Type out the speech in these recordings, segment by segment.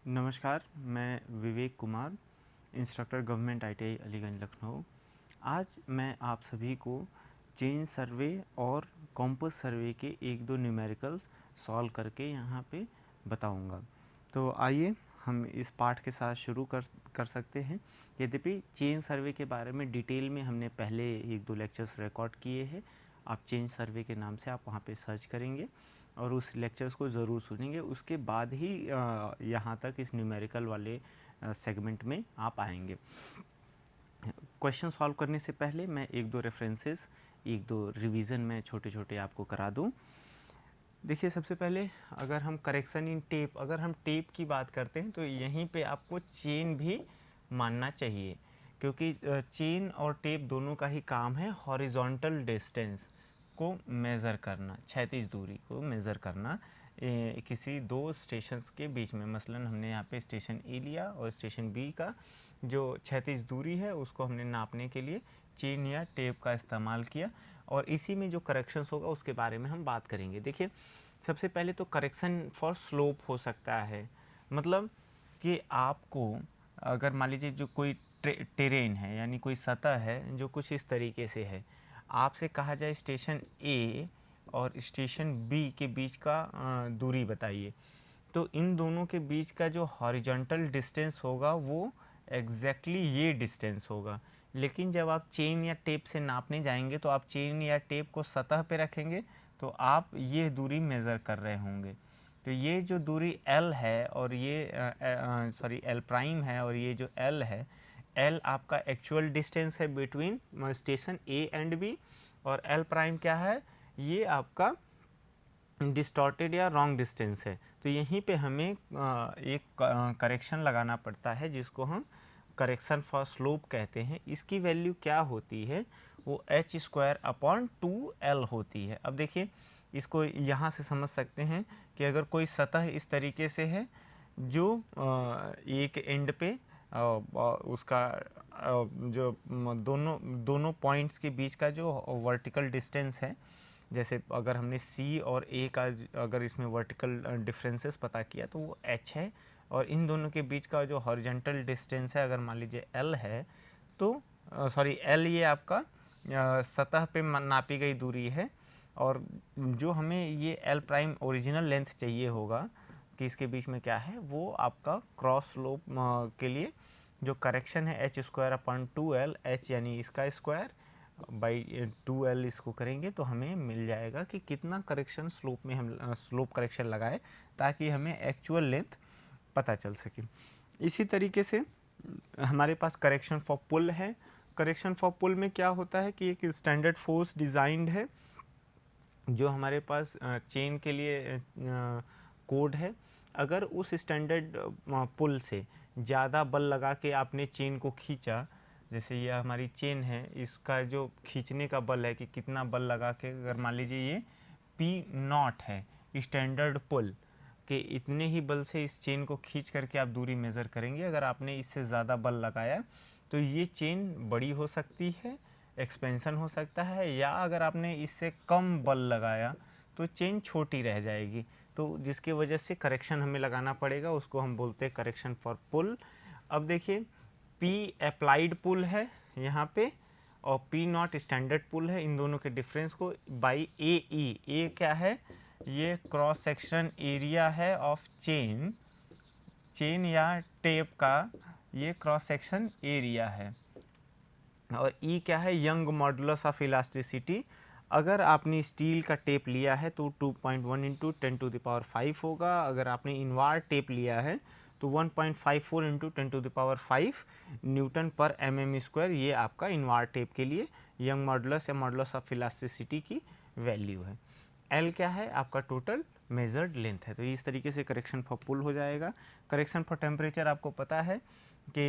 नमस्कार, मैं Vivek Kumar, instructor government ITI Aliganj Lucknow. आज मैं आप सभी को चेन सर्वे और कॉम्पस सर्वे के एक दो न्यूमेरिकल्स सॉल्व करके यहाँ पे बताऊँगा। तो आइए हम इस पाठ के साथ शुरू कर सकते हैं। यद्यपि चेन सर्वे के बारे में डिटेल में हमने पहले एक दो लेक्चर्स रिकॉर्ड किए हैं। आप चेन सर्वे के नाम से आप वहाँ पे सर्च करेंगे और उस लेक्चर्स को ज़रूर सुनेंगे। उसके बाद ही यहाँ तक इस न्यूमेरिकल वाले सेगमेंट में आप आएंगे। क्वेश्चन सॉल्व करने से पहले मैं एक दो रेफरेंसेस, एक दो रिवीजन में छोटे छोटे आपको करा दूं। देखिए, सबसे पहले अगर हम करेक्शन इन टेप, अगर हम टेप की बात करते हैं तो यहीं पे आपको चेन भी मानना चाहिए, क्योंकि चेन और टेप दोनों का ही काम है हॉरिजॉन्टल डिस्टेंस को मेज़र करना, क्षैतिज दूरी को मेज़र करना किसी दो स्टेशंस के बीच में। मसलन हमने यहाँ पे स्टेशन ए लिया और स्टेशन बी का जो क्षैतिज दूरी है उसको हमने नापने के लिए चेन या टेप का इस्तेमाल किया, और इसी में जो करेक्शंस होगा उसके बारे में हम बात करेंगे। देखिए, सबसे पहले तो करेक्शन फॉर स्लोप हो सकता है, मतलब कि आपको अगर मान लीजिए जो कोई टेरेन है, यानी कोई सतह है जो कुछ इस तरीके से है, आपसे कहा जाए स्टेशन ए और स्टेशन बी के बीच का दूरी बताइए, तो इन दोनों के बीच का जो हॉरिजॉन्टल डिस्टेंस होगा वो एग्जैक्टली ये डिस्टेंस होगा। लेकिन जब आप चेन या टेप से नापने जाएंगे तो आप चेन या टेप को सतह पे रखेंगे तो आप ये दूरी मेज़र कर रहे होंगे। तो ये जो दूरी L है और ये L प्राइम है और ये जो L है, L आपका एक्चुअल डिस्टेंस है between station A and B, और L प्राइम क्या है, ये आपका डिस्टॉर्टेड या रॉन्ग डिस्टेंस है। तो यहीं पे हमें एक करेक्शन लगाना पड़ता है जिसको हम करेक्शन फॉर स्लोप कहते हैं। इसकी वैल्यू क्या होती है, वो h²/2l होती है। अब देखिए, इसको यहाँ से समझ सकते हैं कि अगर कोई सतह इस तरीके से है जो एक एंड पे उसका जो दोनों पॉइंट्स के बीच का जो वर्टिकल डिस्टेंस है, जैसे अगर हमने C और A का अगर इसमें वर्टिकल डिफरेंसेस पता किया तो वो h है, और इन दोनों के बीच का जो हॉरिजॉन्टल डिस्टेंस है अगर मान लीजिए L है, तो L ये आपका सतह पे नापी गई दूरी है, और जो हमें ये L प्राइम ओरिजिनल लेंथ चाहिए होगा कि इसके बीच में क्या है, वो आपका क्रॉस स्लोप के लिए जो करेक्शन है h²/2l, h यानी इसका स्क्वायर बाई 2l इसको करेंगे तो हमें मिल जाएगा कि कितना करेक्शन स्लोप में हम स्लोप करेक्शन लगाए ताकि हमें एक्चुअल लेंथ पता चल सके। इसी तरीके से हमारे पास करेक्शन फॉर पुल है। करेक्शन फॉर पुल में क्या होता है कि एक स्टैंडर्ड फोर्स डिज़ाइंड है जो हमारे पास चेन के लिए कोड है। अगर उस स्टैंडर्ड पुल से ज़्यादा बल लगा के आपने चेन को खींचा, जैसे ये हमारी चेन है, इसका जो खींचने का बल है कि कितना बल लगा के, अगर मान लीजिए ये P0 है स्टैंडर्ड पुल के, इतने ही बल से इस चेन को खींच करके आप दूरी मेज़र करेंगे। अगर आपने इससे ज़्यादा बल लगाया तो ये चेन बड़ी हो सकती है, एक्सपेंशन हो सकता है, या अगर आपने इससे कम बल लगाया तो चेन छोटी रह जाएगी। तो जिसकी वजह से करेक्शन हमें लगाना पड़ेगा, उसको हम बोलते हैं करेक्शन फॉर पुल। अब देखिए, P अप्लाइड पुल है यहाँ पे और P0 स्टैंडर्ड पुल है। इन दोनों के डिफरेंस को बाई AE, ए क्या है, ये क्रॉस सेक्शन एरिया है ऑफ चेन या टेप का ये क्रॉस सेक्शन एरिया है, और E क्या है, यंग मॉडुलस ऑफ इलास्टिसिटी। अगर आपने स्टील का टेप लिया है तो 2.1 इंटू 10⁵ होगा। अगर आपने इनवार टेप लिया है तो 1.54 इंटू 10⁵ न्यूटन पर mm²। ये आपका इनवार टेप के लिए यंग मॉडुलस या मॉडुलस ऑफ इलास्टिसिटी की वैल्यू है। L क्या है, आपका टोटल मेजर्ड लेंथ है। तो इस तरीके से करेक्शन फॉर पुल हो जाएगा। करेक्शन फॉर टेम्परेचर आपको पता है कि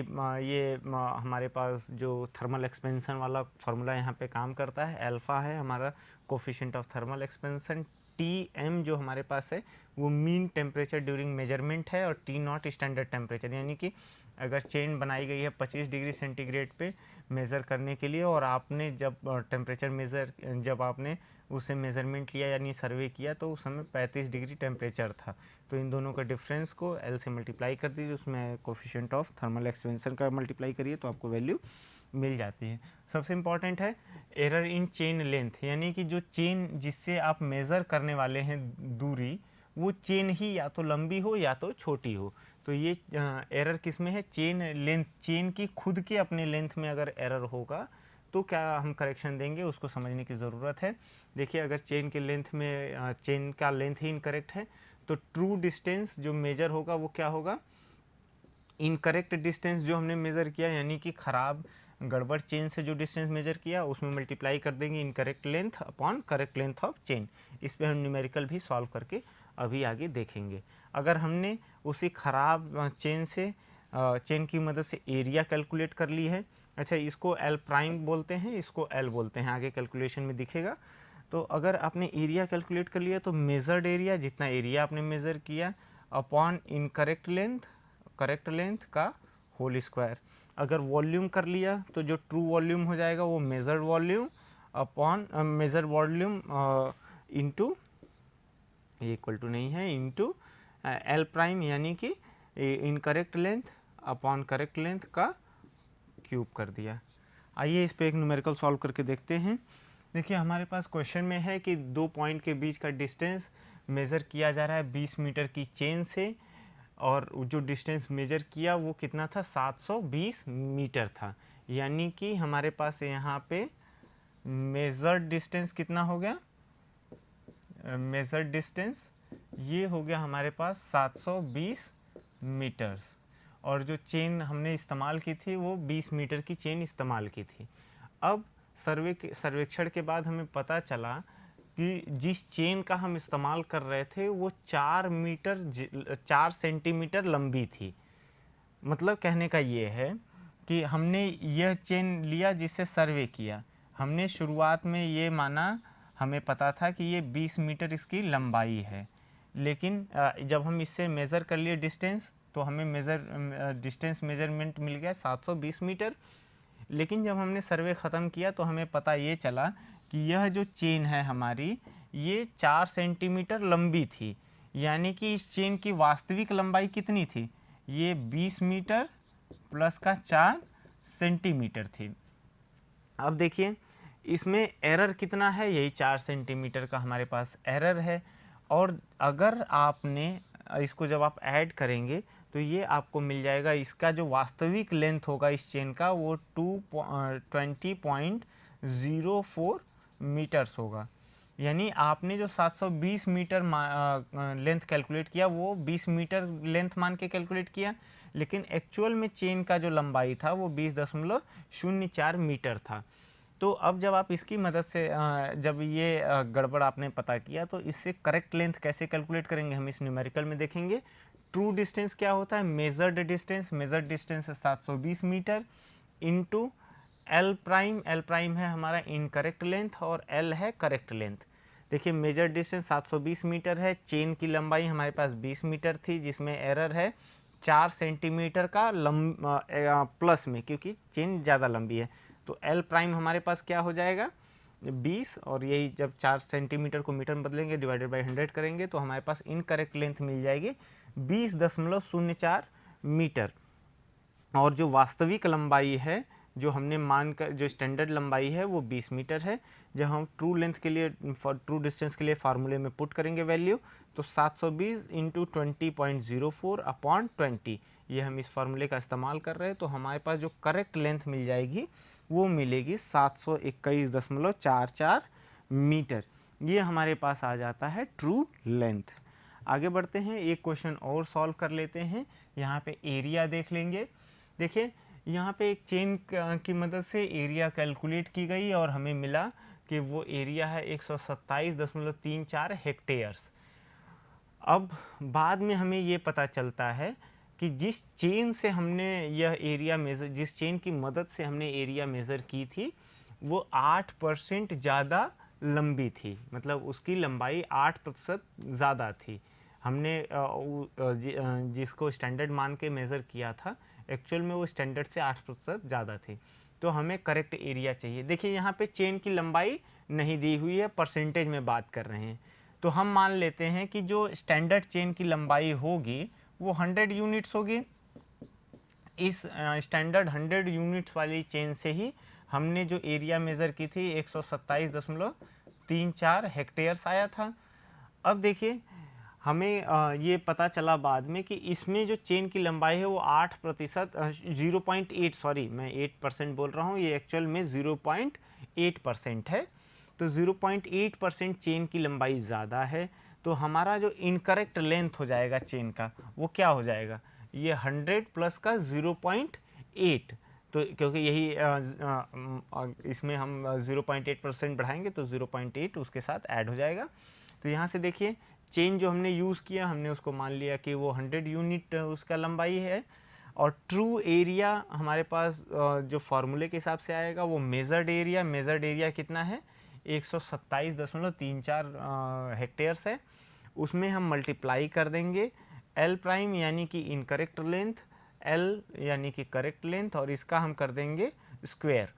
ये हमारे पास जो थर्मल एक्सपेंशन वाला फार्मूला यहाँ पे काम करता है, अल्फ़ा है हमारा coefficient of thermal expansion, Tm जो हमारे पास है वो मीन टेम्परेचर ड्यूरिंग मेजरमेंट है, और T0 स्टैंडर्ड टेम्परेचर, यानी कि अगर चेन बनाई गई है 25 डिग्री सेंटीग्रेड पे मेज़र करने के लिए, और आपने जब टेम्परेचर जब आपने उसे मेज़रमेंट लिया यानी सर्वे किया तो उस समय 35 डिग्री टेम्परेचर था, तो इन दोनों का डिफरेंस को L से मल्टीप्लाई कर दीजिए, उसमें कोफिशिएंट ऑफ थर्मल एक्सपेंशन का मल्टीप्लाई करिए तो आपको वैल्यू मिल जाती है। सबसे इम्पॉर्टेंट है एरर इन चेन लेंथ, यानी कि जो चेन जिससे आप मेज़र करने वाले हैं दूरी, वो चेन ही या तो लंबी हो या तो छोटी हो। तो ये एरर किस में है, चेन लेंथ, चेन की खुद के अपने लेंथ में अगर एरर होगा तो क्या हम करेक्शन देंगे, उसको समझने की ज़रूरत है। देखिए अगर चेन के लेंथ में चेन का लेंथ ही इनकरेक्ट है तो ट्रू डिस्टेंस जो मेजर होगा वो क्या होगा, इनकरेक्ट डिस्टेंस जो हमने मेज़र किया यानी कि ख़राब गड़बड़ चेन से जो डिस्टेंस मेजर किया उसमें मल्टीप्लाई कर देंगे incorrect length upon correct length of chain. इस पे हम न्यूमेरिकल भी सॉल्व करके अभी आगे देखेंगे। अगर हमने उसी ख़राब चेन से चेन की मदद से एरिया कैलकुलेट कर ली है, अच्छा इसको एल प्राइम बोलते हैं, इसको एल बोलते हैं, आगे कैलकुलेशन में दिखेगा। तो अगर आपने एरिया कैलकुलेट कर लिया तो मेज़र्ड एरिया, जितना एरिया आपने मेज़र किया upon incorrect length, correct length का होल स्क्वायर। अगर वॉल्यूम कर लिया तो जो ट्रू वॉल्यूम हो जाएगा वो measured volume upon measured volume into, ये इक्वल टू नहीं है, इनटू एल प्राइम यानी कि incorrect length upon correct length का क्यूब कर दिया। आइए इस पे एक न्यूमेरिकल सॉल्व करके देखते हैं। देखिए हमारे पास क्वेश्चन में है कि दो पॉइंट के बीच का डिस्टेंस मेज़र किया जा रहा है 20 मीटर की चेन से, और जो डिस्टेंस मेजर किया वो कितना था, 720 मीटर था। यानी कि हमारे पास यहाँ पे मेजर्ड डिस्टेंस कितना हो गया, मेजर्ड डिस्टेंस ये हो गया हमारे पास 720 मीटर्स, और जो चेन हमने इस्तेमाल की थी वो 20 मीटर की चेन इस्तेमाल की थी। अब सर्वेक्षण के बाद हमें पता चला कि जिस चेन का हम इस्तेमाल कर रहे थे वो 4 सेंटीमीटर लंबी थी। मतलब कहने का ये है कि हमने यह चेन लिया जिससे सर्वे किया, हमने शुरुआत में ये माना, हमें पता था कि ये 20 मीटर इसकी लंबाई है, लेकिन जब हम इससे मेज़र कर लिए डिस्टेंस तो हमें डिस्टेंस मेज़रमेंट मिल गया 720 मीटर। लेकिन जब हमने सर्वे ख़त्म किया तो हमें पता ये चला कि यह जो चेन है हमारी ये 4 सेंटीमीटर लंबी थी, यानी कि इस चेन की वास्तविक लंबाई कितनी थी, ये 20 मीटर प्लस का 4 सेंटीमीटर थी। अब देखिए इसमें एरर कितना है, यही 4 सेंटीमीटर का हमारे पास एरर है, और अगर आपने इसको जब आप ऐड करेंगे तो ये आपको मिल जाएगा, इसका जो वास्तविक लेंथ होगा इस चेन का वो 20.04 मीटर्स होगा। यानी आपने जो 720 मीटर लेंथ कैलकुलेट किया वो 20 मीटर लेंथ मान के कैलकुलेट किया, लेकिन एक्चुअल में चेन का जो लंबाई था वो 20.04 मीटर था। तो अब जब आप इसकी मदद से जब ये गड़बड़ आपने पता किया तो इससे करेक्ट लेंथ कैसे कैलकुलेट करेंगे हम इस न्यूमेरिकल में देखेंगे। ट्रू डिस्टेंस क्या होता है, मेजर्ड डिस्टेंस, मेजर्ड डिस्टेंस है 720 मीटर इनटू एल प्राइम है हमारा इनकरेक्ट लेंथ और एल है करेक्ट लेंथ। देखिए मेजर डिस्टेंस 720 मीटर है, चेन की लंबाई हमारे पास 20 मीटर थी जिसमें एरर है 4 सेंटीमीटर का प्लस में, क्योंकि चेन ज़्यादा लंबी है। तो एल प्राइम हमारे पास क्या हो जाएगा 20, और यही जब 4 सेंटीमीटर को मीटर में बदलेंगे डिवाइडेड बाई 100 करेंगे तो हमारे पास इनकरेक्ट लेंथ मिल जाएगी 20.04 मीटर। और जो वास्तविक लंबाई है जो हमने मानकर जो स्टैंडर्ड लंबाई है वो 20 मीटर है। जब हम ट्रू लेंथ के लिए ट्रू डिस्टेंस के लिए फार्मूले में पुट करेंगे वैल्यू तो 720 इंटू 20.04 अपॉन 20, ये हम इस फार्मूले का इस्तेमाल कर रहे हैं, तो हमारे पास जो करेक्ट लेंथ मिल जाएगी वो मिलेगी 721.44 मीटर। ये हमारे पास आ जाता है ट्रू लेंथ। आगे बढ़ते हैं, एक क्वेश्चन और सॉल्व कर लेते हैं। यहाँ पे एरिया देख लेंगे। देखिए यहाँ पे एक चेन की मदद से एरिया कैलकुलेट की गई और हमें मिला कि वो एरिया है 127.34 हेक्टेयर्स। अब बाद में हमें ये पता चलता है कि जिस चेन से हमने यह एरिया मेज़र, जिस चेन की मदद से हमने एरिया मेज़र की थी वो 8% ज़्यादा लंबी थी, मतलब उसकी लंबाई 8% ज़्यादा थी। हमने जिसको स्टैंडर्ड मान के मेज़र किया था एक्चुअल में वो स्टैंडर्ड से 8% ज़्यादा थी। तो हमें करेक्ट एरिया चाहिए। देखिए यहाँ पे चेन की लंबाई नहीं दी हुई है, परसेंटेज में बात कर रहे हैं। तो हम मान लेते हैं कि जो स्टैंडर्ड चेन की लंबाई होगी वो 100 यूनिट्स होगी। इस स्टैंडर्ड 100 यूनिट्स वाली चेन से ही हमने जो एरिया मेज़र की थी 127.34 हेक्टेयर्स आया था। अब देखिए हमें ये पता चला बाद में कि इसमें जो चेन की लंबाई है वो 8% 0.8 सॉरी मैं 8% बोल रहा हूँ, ये एक्चुअल में 0.8% है। तो 0.8% चेन की लंबाई ज़्यादा है, तो हमारा जो इनकरेक्ट लेंथ हो जाएगा चेन का वो क्या हो जाएगा, ये 100 प्लस का 0.8। तो क्योंकि यही इसमें हम 0.8% बढ़ाएंगे तो 0.8 उसके साथ ऐड हो जाएगा। तो यहाँ से देखिए चेन जो हमने यूज़ किया हमने उसको मान लिया कि वो 100 यूनिट उसका लंबाई है। और ट्रू एरिया हमारे पास जो फार्मूले के हिसाब से आएगा वो मेजर्ड एरिया कितना है 127.34 हेक्टेयर्स है। उसमें हम मल्टीप्लाई कर देंगे एल प्राइम यानी कि इनकरेक्ट लेंथ, एल यानी कि करेक्ट लेंथ, और इसका हम कर देंगे स्क्वायर।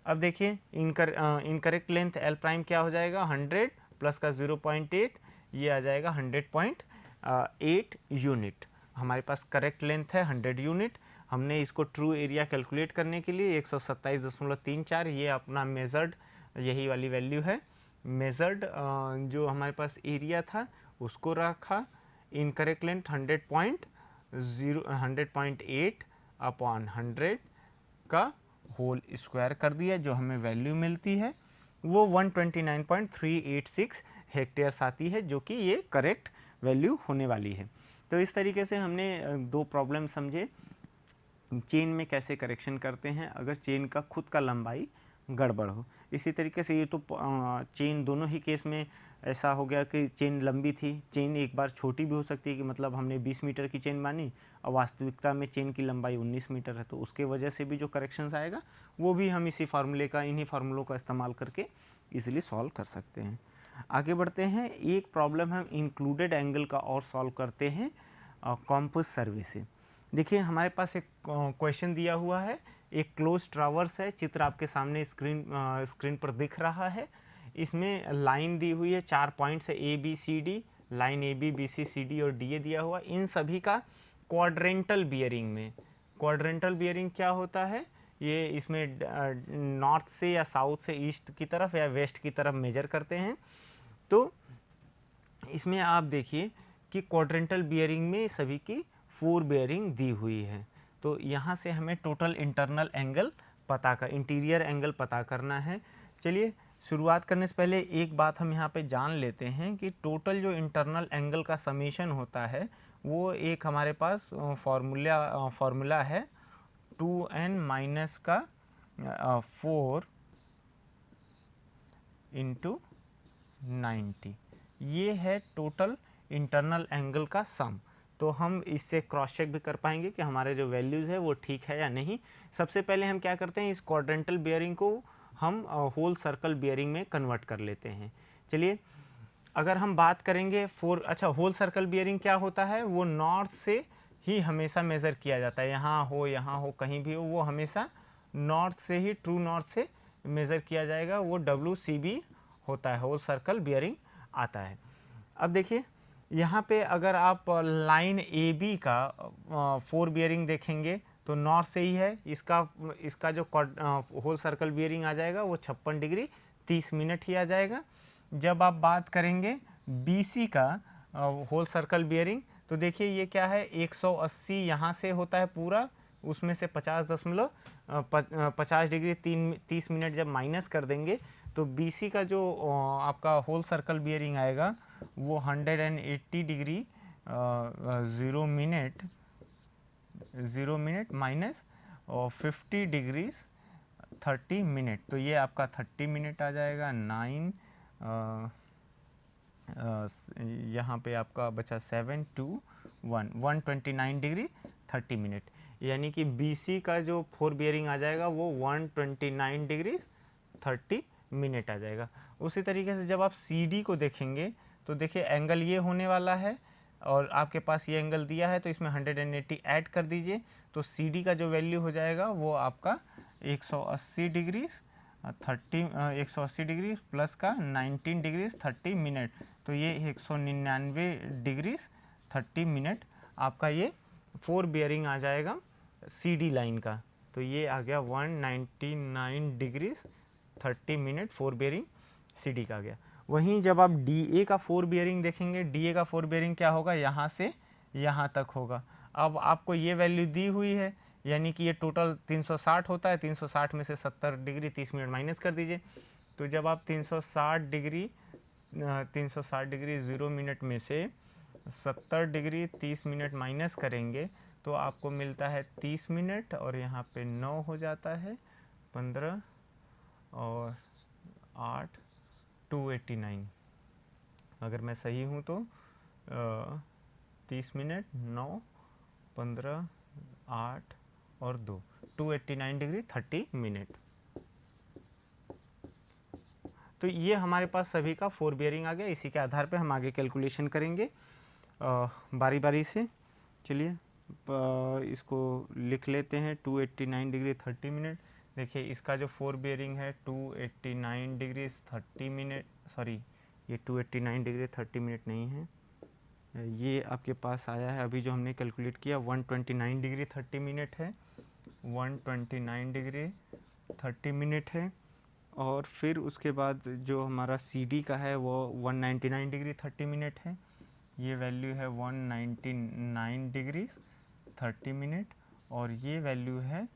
अब देखिए इनकरेक्ट लेंथ एल प्राइम क्या हो जाएगा 100 प्लस का 0.8, ये आ जाएगा 100.8 यूनिट। हमारे पास करेक्ट लेंथ है 100 यूनिट। हमने इसको ट्रू एरिया कैलकुलेट करने के लिए 127.34 ये अपना मेजर्ड यही वाली वैल्यू है। मेजर्ड जो हमारे पास एरिया था उसको रखा, इनकरेक्ट लेंथ 100.8 अपॉन 100 का होल स्क्वायर कर दिया, जो हमें वैल्यू मिलती है वो 129.386 हेक्टेयर्स आती है, जो कि ये करेक्ट वैल्यू होने वाली है। तो इस तरीके से हमने दो प्रॉब्लम समझे चेन में कैसे करेक्शन करते हैं अगर चेन का खुद का लंबाई गड़बड़ हो। इसी तरीके से ये तो चेन दोनों ही केस में ऐसा हो गया कि चेन लंबी थी, चेन एक बार छोटी भी हो सकती है कि मतलब हमने 20 मीटर की चेन मानी और वास्तविकता में चेन की लंबाई 19 मीटर है, तो उसके वजह से भी जो करेक्शंस आएगा वो भी हम इसी फार्मूले का इन्हीं फार्मूलों का इस्तेमाल करके इजीली सॉल्व कर सकते हैं। आगे बढ़ते हैं, एक प्रॉब्लम हम इंक्लूडेड एंगल का और सॉल्व करते हैं कॉम्पस सर्वे से। देखिए हमारे पास एक क्वेश्चन दिया हुआ है, एक क्लोज ट्रावर्स है, चित्र आपके सामने स्क्रीन पर दिख रहा है। इसमें लाइन दी हुई है, 4 पॉइंट्स है A B C D, line A B B C C D और डी ए दिया हुआ। इन सभी का क्वाड्रेंटल बियरिंग में, क्वाड्रेंटल बियरिंग क्या होता है, ये इसमें नॉर्थ से या साउथ से ईस्ट की तरफ या वेस्ट की तरफ मेजर करते हैं। तो इसमें आप देखिए कि क्वाड्रेंटल बियरिंग में सभी की 4 बियरिंग दी हुई है। तो यहाँ से हमें total internal angle interior angle पता करना है। चलिए शुरुआत करने से पहले एक बात हम यहाँ पे जान लेते हैं कि टोटल जो इंटरनल एंगल का समीशन होता है वो एक हमारे पास फार्मूला है 2n माइनस का 4 इंटू 90, ये है टोटल इंटरनल एंगल का सम। तो हम इससे क्रॉस चेक भी कर पाएंगे कि हमारे जो वैल्यूज़ है वो ठीक है या नहीं। सबसे पहले हम क्या करते हैं, इस क्वाड्रेंटल बियरिंग को हम होल सर्कल बियरिंग में कन्वर्ट कर लेते हैं। चलिए अगर हम बात करेंगे होल सर्कल बियरिंग क्या होता है, वो नॉर्थ से ही हमेशा मेज़र किया जाता है, यहाँ हो कहीं भी हो, वो हमेशा नॉर्थ से ही, ट्रू नॉर्थ से मेज़र किया जाएगा, वो WCB होता है, होल सर्कल बियरिंग आता है। अब देखिए यहाँ पे अगर आप लाइन AB का 4 बियरिंग देखेंगे तो नॉर्थ से ही है, इसका जो होल सर्कल बियरिंग आ जाएगा वो 56 डिग्री 30 मिनट ही आ जाएगा। जब आप बात करेंगे BC का होल सर्कल बियरिंग तो देखिए ये क्या है 180 यहाँ से होता है पूरा, उसमें से 50 डिग्री 30 मिनट जब माइनस कर देंगे तो BC का जो आपका होल सर्कल बियरिंग आएगा वो 180 डिग्री 0 मिनट माइनस और 50 डिग्रीज 30 मिनट, तो ये आपका 30 मिनट आ जाएगा। 9 यहाँ पे आपका बचा 7 2 1 129 डिग्री 30 मिनट, यानी कि BC का जो 4 बियरिंग आ जाएगा वो 129 डिग्री 30 मिनट आ जाएगा। उसी तरीके से जब आप CD को देखेंगे तो देखिए एंगल ये होने वाला है और आपके पास ये एंगल दिया है तो इसमें 180 ऐड कर दीजिए तो सी डी का जो वैल्यू हो जाएगा वो आपका 180 डिग्रीज 180 डिग्री प्लस का 19 डिग्रीज 30 मिनट, तो ये 199 डिग्रीज 30 मिनट आपका ये 4 बियरिंग आ जाएगा सी डी लाइन का। तो ये आ गया 199 degrees 30 minute 4 bearing C D का गया। वहीं जब आप डी ए का 4 बियरिंग देखेंगे, डी ए का 4 बियरिंग क्या होगा, यहाँ से यहाँ तक होगा। अब आपको ये वैल्यू दी हुई है, यानी कि ये टोटल 360 होता है, 360 में से 70 डिग्री 30 मिनट माइनस कर दीजिए। तो जब आप 360 डिग्री 0 मिनट में से 70 डिग्री 30 मिनट माइनस करेंगे तो आपको मिलता है 30 मिनट, और यहाँ पे 9 हो जाता है 15 और 8 289। अगर मैं सही हूँ तो 30 मिनट 9 15 8 और 2 289 डिग्री 30 मिनट। तो ये हमारे पास सभी का 4 बियरिंग आ गया। इसी के आधार पे हम आगे कैलकुलेशन करेंगे बारी बारी से। चलिए इसको लिख लेते हैं 289 डिग्री 30 मिनट। देखिए इसका जो 4 बियरिंग है 289 डिग्री 30 मिनट, सॉरी ये 289 डिग्री 30 मिनट नहीं है, ये आपके पास आया है अभी जो हमने कैलकुलेट किया 129 डिग्री 30 मिनट है, 129 डिग्री 30 मिनट है। और फिर उसके बाद जो हमारा सी डी का है वो 199 डिग्री 30 मिनट है, ये वैल्यू है 199 डिग्री 30 मिनट, और ये वैल्यू है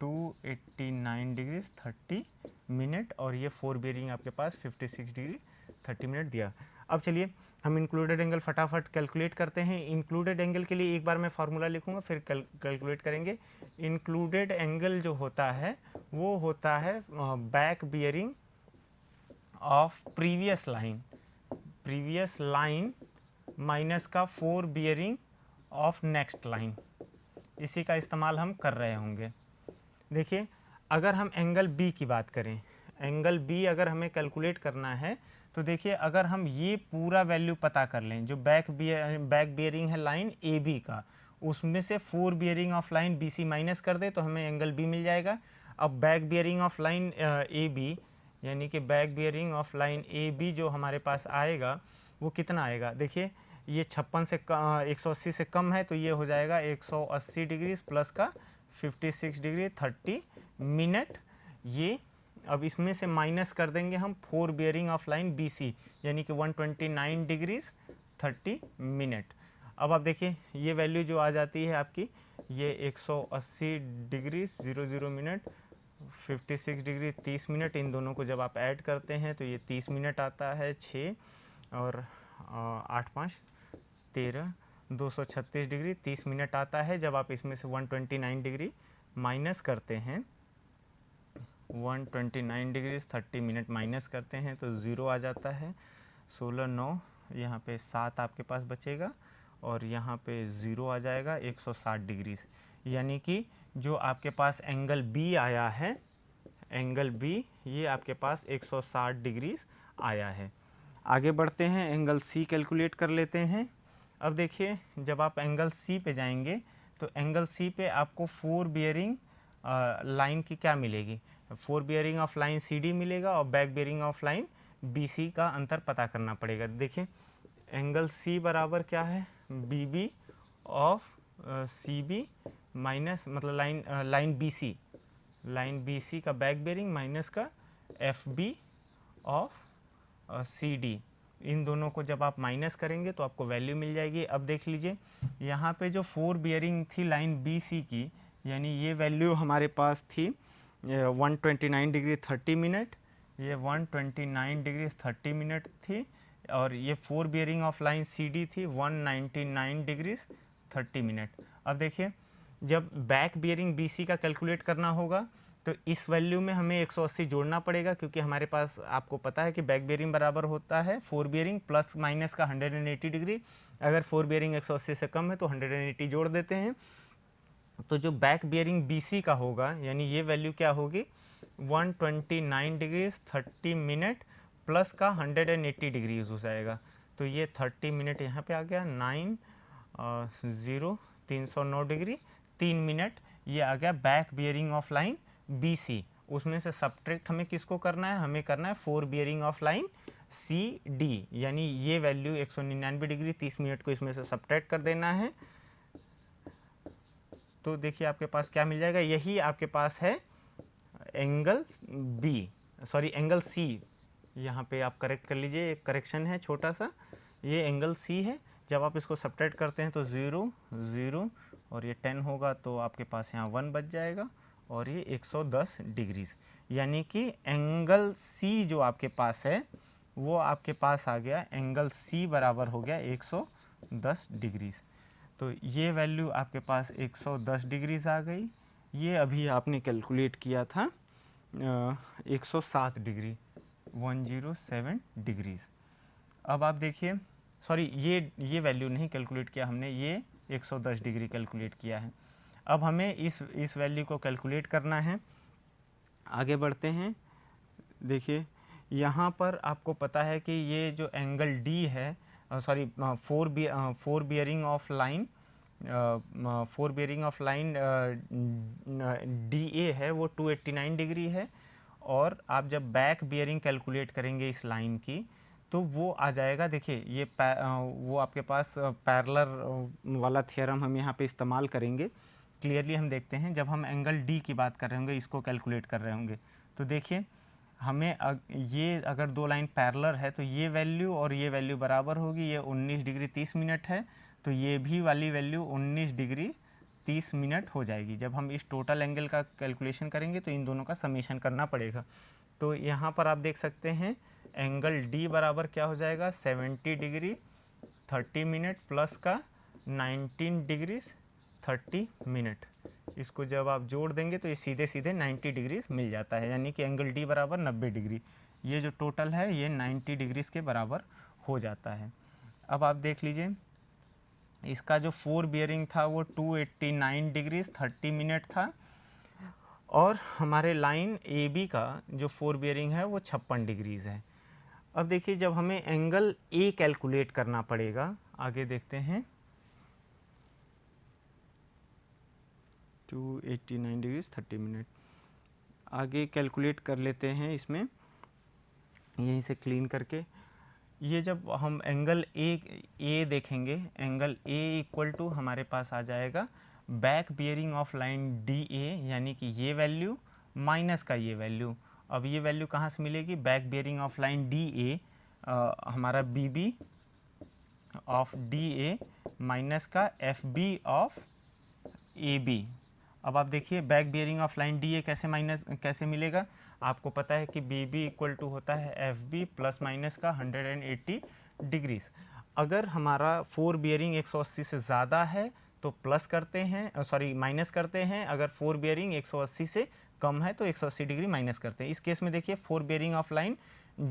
289 डिग्री 30 मिनट, और ये 4 बियरिंग आपके पास 56 डिग्री 30 मिनट दिया। अब चलिए हम इंक्लूडेड एंगल फटाफट कैलकुलेट करते हैं। इंक्लूडेड एंगल के लिए एक बार मैं फार्मूला लिखूंगा फिर कैलकुलेट करेंगे। इंक्लूडेड एंगल जो होता है वो होता है back bearing of previous line minus का 4 बियरिंग ऑफ नेक्स्ट लाइन, इसी का इस्तेमाल हम कर रहे होंगे। देखिए अगर हम एंगल बी की बात करें, एंगल बी अगर हमें कैलकुलेट करना है तो देखिए अगर हम ये पूरा वैल्यू पता कर लें जो बैक बियरिंग है लाइन ए बी का, उसमें से 4 bearing of line B C minus कर दे तो हमें एंगल बी मिल जाएगा। अब back bearing of line A B, यानी कि back bearing of line A B जो हमारे पास आएगा वो कितना आएगा, देखिए ये 56 से 180 से कम है तो ये हो जाएगा 180 डिग्री प्लस का 56 डिग्री 30 मिनट। ये अब इसमें से माइनस कर देंगे हम 4 bearing of line B C, यानी कि 129 डिग्रीज 30 मिनट। अब आप देखिए ये वैल्यू जो आ जाती है आपकी ये 180 डिग्री 00 मिनट 56 डिग्री 30 मिनट, इन दोनों को जब आप ऐड करते हैं तो ये 30 मिनट आता है, 6 और 8 5 13 236 डिग्री 30 मिनट आता है। जब आप इसमें से 129 डिग्री माइनस करते हैं, 129 डिग्री 30 मिनट माइनस करते हैं तो 0 आ जाता है, 16 9 यहाँ पे 7 आपके पास बचेगा और यहाँ पे 0 आ जाएगा 160 डिग्री। यानी कि जो आपके पास एंगल बी आया है, एंगल बी ये आपके पास 160 डिग्री आया है। आगे बढ़ते हैं, एंगल सी कैलकुलेट कर लेते हैं। अब देखिए जब आप एंगल सी पे जाएंगे तो एंगल सी पे आपको 4 बियरिंग लाइन की क्या मिलेगी, 4 bearing of line C D मिलेगा और back bearing of line B C का अंतर पता करना पड़ेगा। देखिए एंगल सी बराबर क्या है, B B of C B minus मतलब लाइन बी सी का बैक बियरिंग माइनस का F B of C D, इन दोनों को जब आप माइनस करेंगे तो आपको वैल्यू मिल जाएगी। अब देख लीजिए यहाँ पे जो 4 बियरिंग थी लाइन बी सी की, यानी ये वैल्यू हमारे पास थी 129 डिग्री 30 मिनट, ये 129 डिग्री 30 मिनट थी, और ये 4 bearing of line C D थी 199 डिग्री 30 मिनट। अब देखिए जब बैक बियरिंग बी सी का कैलकुलेट करना होगा तो इस वैल्यू में हमें 180 जोड़ना पड़ेगा, क्योंकि हमारे पास आपको पता है कि बैक बियरिंग बराबर होता है 4 बियरिंग प्लस माइनस का 180 डिग्री। अगर 4 बियरिंग 180 से कम है तो 180 जोड़ देते हैं। तो जो बैक बियरिंग BC का होगा, यानी ये वैल्यू क्या होगी 129 डिग्री 30 मिनट प्लस का 180 डिग्रीज हो जाएगा। तो ये 30 मिनट यहाँ पे आ गया 9 0 309 डिग्री 3 मिनट, ये आ गया back bearing of line BC। उसमें से सब्ट्रैक्ट हमें किसको करना है, हमें करना है 4 बियरिंग ऑफ लाइन CD, यानी ये वैल्यू 199 डिग्री 30 मिनट को इसमें से सब्ट्रैक्ट कर देना है। तो देखिए आपके पास क्या मिल जाएगा, यही आपके पास है एंगल एंगल C। यहाँ पे आप करेक्ट कर लीजिए, एक करेक्शन है छोटा सा, ये एंगल C है। जब आप इसको सब्ट्रैक्ट करते हैं तो 0 0 और ये 10 होगा तो आपके पास यहाँ 1 बच जाएगा और ये 110 डिग्रीज, यानी कि एंगल C जो आपके पास है वो आपके पास आ गया, एंगल C बराबर हो गया 110 डिग्रीज। तो ये वैल्यू आपके पास 110 डिग्रीज आ गई। ये अभी आपने कैलकुलेट किया था 107 डिग्री, 107 डिग्रीज। अब आप देखिए, सॉरी ये वैल्यू नहीं कैलकुलेट किया हमने, ये 110 डिग्री कैलकुलेट किया है। अब हमें इस वैल्यू को कैलकुलेट करना है। आगे बढ़ते हैं। देखिए यहाँ पर आपको पता है कि ये जो एंगल D है, sorry 4 bearing of line 4 bearing of line DA है वो 289 डिग्री है। और आप जब बैक बियरिंग कैलकुलेट करेंगे इस लाइन की तो वो आ जाएगा, देखिए ये वो आपके पास पैरेलल वाला थ्योरम हम यहाँ पे इस्तेमाल करेंगे। क्लियरली हम देखते हैं, जब हम एंगल D की बात कर रहे होंगे, इसको कैलकुलेट कर रहे होंगे, तो देखिए हमें ये अगर दो लाइन पैरेलल है तो ये वैल्यू और ये वैल्यू बराबर होगी। ये 19 डिग्री 30 मिनट है तो ये भी वाली वैल्यू 19 डिग्री 30 मिनट हो जाएगी। जब हम इस टोटल एंगल का कैलकुलेशन करेंगे तो इन दोनों का समेशन करना पड़ेगा। तो यहाँ पर आप देख सकते हैं एंगल D बराबर क्या हो जाएगा, 70 डिग्री 30 मिनट प्लस का 19 डिग्री 30 मिनट। इसको जब आप जोड़ देंगे तो ये सीधे सीधे 90 डिग्रीज मिल जाता है, यानी कि एंगल D बराबर 90 डिग्री। ये जो टोटल है ये 90 डिग्रीज के बराबर हो जाता है। अब आप देख लीजिए, इसका जो 4 बियरिंग था वो 289 डिग्रीज 30 मिनट था, और हमारे लाइन AB का जो 4 बियरिंग है वो 56 डिग्रीज है। अब देखिए जब हमें एंगल A कैलकुलेट करना पड़ेगा, आगे देखते हैं, 289 डिग्रीज 30 मिनट आगे कैलकुलेट कर लेते हैं इसमें, यहीं से क्लीन करके। ये जब हम एंगल A देखेंगे, एंगल A इक्वल टू हमारे पास आ जाएगा back bearing of line DA, यानी कि ये वैल्यू माइनस का ये वैल्यू। अब ये वैल्यू कहाँ से मिलेगी, back bearing of line DA हमारा BB ऑफ DA माइनस का FB ऑफ AB। अब आप देखिए back bearing of line DA कैसे मिलेगा, आपको पता है कि BB इक्वल टू होता है FB प्लस माइनस का 180 डिग्रीज। अगर हमारा 4 बियरिंग 180 से ज़्यादा है तो प्लस करते हैं, सॉरी माइनस करते हैं। अगर 4 बियरिंग 180 से कम है तो 180 डिग्री माइनस करते हैं। इस केस में देखिए 4 बियरिंग ऑफ लाइन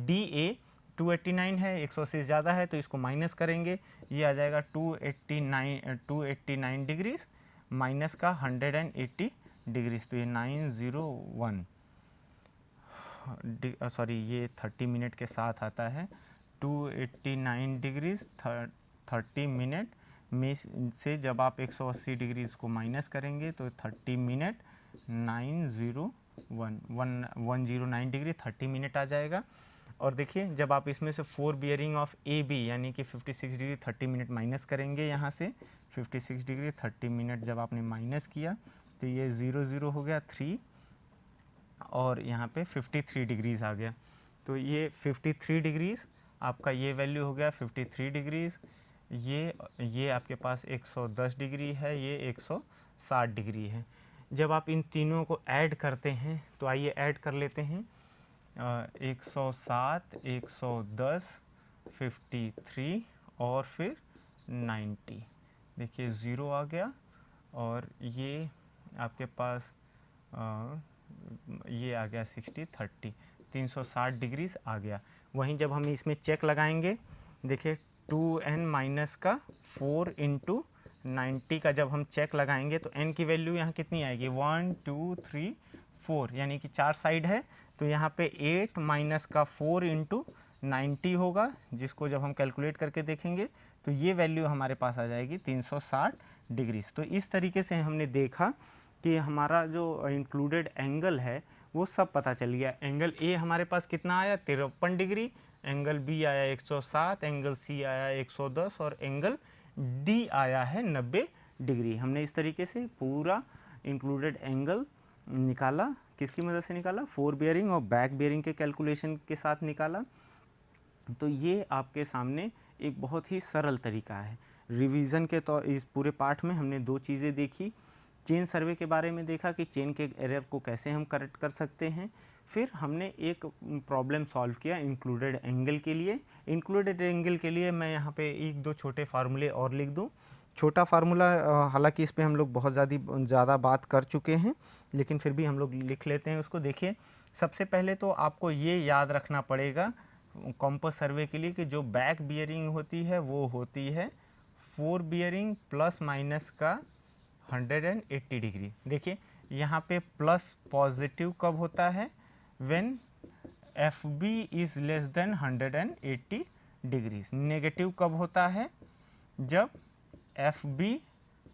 DA 289 है, 180 से ज़्यादा है तो इसको माइनस करेंगे, ये आ जाएगा 289 डिग्रीज माइनस का 180 डिग्रीज, तो ये 901 सॉरी ये 30 मिनट के साथ आता है। 289 डिग्रीज 30 मिनट में से जब आप 180 डिग्रीज को माइनस करेंगे तो 30 मिनट 109 डिग्री 30 मिनट आ जाएगा। और देखिए जब आप इसमें से 4 बियरिंग ऑफ AB यानी कि 56 डिग्री 30 मिनट माइनस करेंगे, यहाँ से 56 डिग्री 30 मिनट जब आपने माइनस किया तो ये 0 0 हो गया 3 और यहाँ पे 53 डिग्रीज़ आ गया। तो ये 53 डिग्रीज़ आपका ये वैल्यू हो गया 53 डिग्रीज़। ये आपके पास 110 डिग्री है, ये 160 डिग्री है। जब आप इन तीनों को ऐड करते हैं तो आइए ऐड कर लेते हैं, 107 110 53 और फिर 90, देखिए 0 आ गया और ये आपके पास ये आ गया 60 30 360 डिग्रीज आ गया। वहीं जब हम इसमें चेक लगाएंगे, देखिए 2n माइनस का 4 इंटू 90 का जब हम चेक लगाएंगे तो n की वैल्यू यहाँ कितनी आएगी, 1 2 3 4, यानी कि 4 साइड है तो यहाँ पे 8 माइनस का 4 इंटू 90 होगा, जिसको जब हम कैलकुलेट करके देखेंगे तो ये वैल्यू हमारे पास आ जाएगी 360 डिग्रीज। तो इस तरीके से हमने देखा कि हमारा जो इंक्लूडेड एंगल है वो सब पता चल गया। एंगल ए हमारे पास कितना आया 53 डिग्री, एंगल बी आया 107, एंगल सी आया 110 और एंगल डी आया है 90 डिग्री। हमने इस तरीके से पूरा इंक्लूडेड एंगल निकाला। किसकी मदद से निकाला? फोर बियरिंग और बैक बियरिंग के कैलकुलेशन के साथ निकाला। तो ये आपके सामने एक बहुत ही सरल तरीका है। रिवीजन के तौर इस पूरे पाठ में हमने दो चीज़ें देखी। चेन सर्वे के बारे में देखा कि चेन के एरर को कैसे हम करेक्ट कर सकते हैं। फिर हमने एक प्रॉब्लम सॉल्व किया इंक्लूडेड एंगल के लिए। इंक्लूडेड एंगल के लिए मैं यहाँ पे एक दो छोटे फार्मूले और लिख दूँ। छोटा फार्मूला, हालांकि इस पे हम लोग बहुत ज़्यादा बात कर चुके हैं, लेकिन फिर भी हम लोग लिख लेते हैं उसको। देखिए, सबसे पहले तो आपको ये याद रखना पड़ेगा कॉम्पस सर्वे के लिए कि जो बैक बियरिंग होती है वो होती है फोर बियरिंग प्लस माइनस का 180 डिग्री। देखिए यहाँ पे प्लस पॉजिटिव कब होता है? When F B is less than 180 degrees. Negative कब होता है? जब F B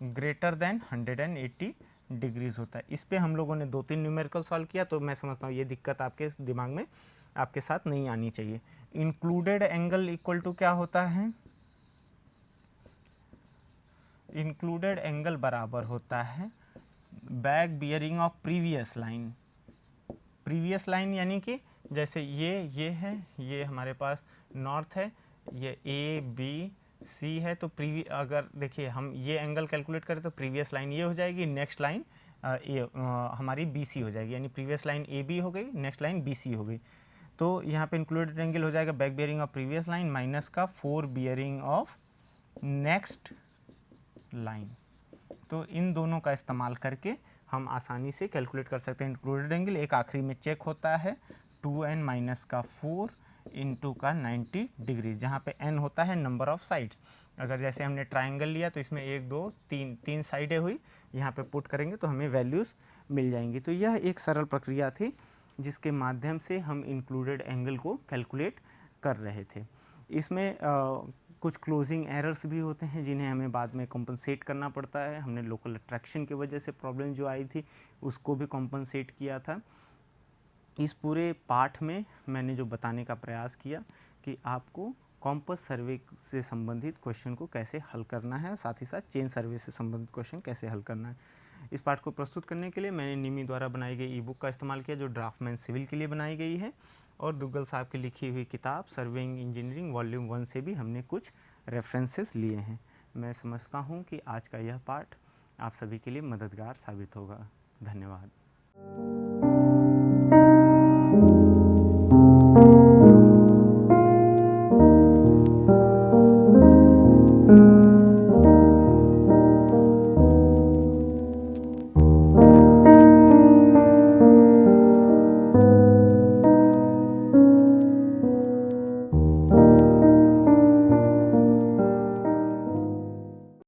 greater than 180 degrees होता है। इस पे हम लोगों ने दो तीन न्यूमेरिकल सॉल्व किया, तो मैं समझता हूँ ये दिक्कत आपके दिमाग में आपके साथ नहीं आनी चाहिए। इंक्लूडेड एंगल इक्वल टू क्या होता है? इंक्लूडेड एंगल बराबर होता है back bearing of previous line. Previous line यानी कि जैसे ये है, ये हमारे पास नॉर्थ है, ये ए बी सी है, तो अगर देखिए हम ये एंगल कैलकुलेट करें तो प्रीवियस लाइन ये हो जाएगी, नेक्स्ट लाइन हमारी बी सी हो जाएगी, यानी प्रीवियस लाइन ए बी हो गई, नेक्स्ट लाइन बी सी हो गई। तो यहाँ पे इंक्लूडेड एंगल हो जाएगा back bearing of previous line minus का fore bearing of next line. तो इन दोनों का इस्तेमाल करके हम आसानी से कैलकुलेट कर सकते हैं इंक्लूडेड एंगल। एक आखिरी में चेक होता है 2n माइनस का 4 इंटू का 90 डिग्रीज, जहाँ पे n होता है नंबर ऑफ साइड्स। अगर जैसे हमने ट्राइंगल लिया तो इसमें 1 2 3 तीन साइडें हुई, यहाँ पे पुट करेंगे तो हमें वैल्यूज़ मिल जाएंगी। तो यह एक सरल प्रक्रिया थी जिसके माध्यम से हम इंक्लूडेड एंगल को कैलकुलेट कर रहे थे। इसमें कुछ क्लोजिंग एरर्स भी होते हैं जिन्हें हमें बाद में कॉम्पनसेट करना पड़ता है। हमने लोकल अट्रैक्शन की वजह से प्रॉब्लम जो आई थी उसको भी कॉम्पनसेट किया था। इस पूरे पाठ में मैंने जो बताने का प्रयास किया कि आपको कॉम्पस सर्वे से संबंधित क्वेश्चन को कैसे हल करना है, साथ ही साथ चेन सर्वे से संबंधित क्वेश्चन कैसे हल करना है। इस पाठ को प्रस्तुत करने के लिए मैंने निमी द्वारा बनाई गई ई बुक का इस्तेमाल किया, जो ड्राफ्टमैन सिविल के लिए बनाई गई है, और दुग्गल साहब की लिखी हुई किताब सर्वेइंग इंजीनियरिंग वॉल्यूम 1 से भी हमने कुछ रेफरेंसेस लिए हैं। मैं समझता हूँ कि आज का यह पाठ आप सभी के लिए मददगार साबित होगा। धन्यवाद।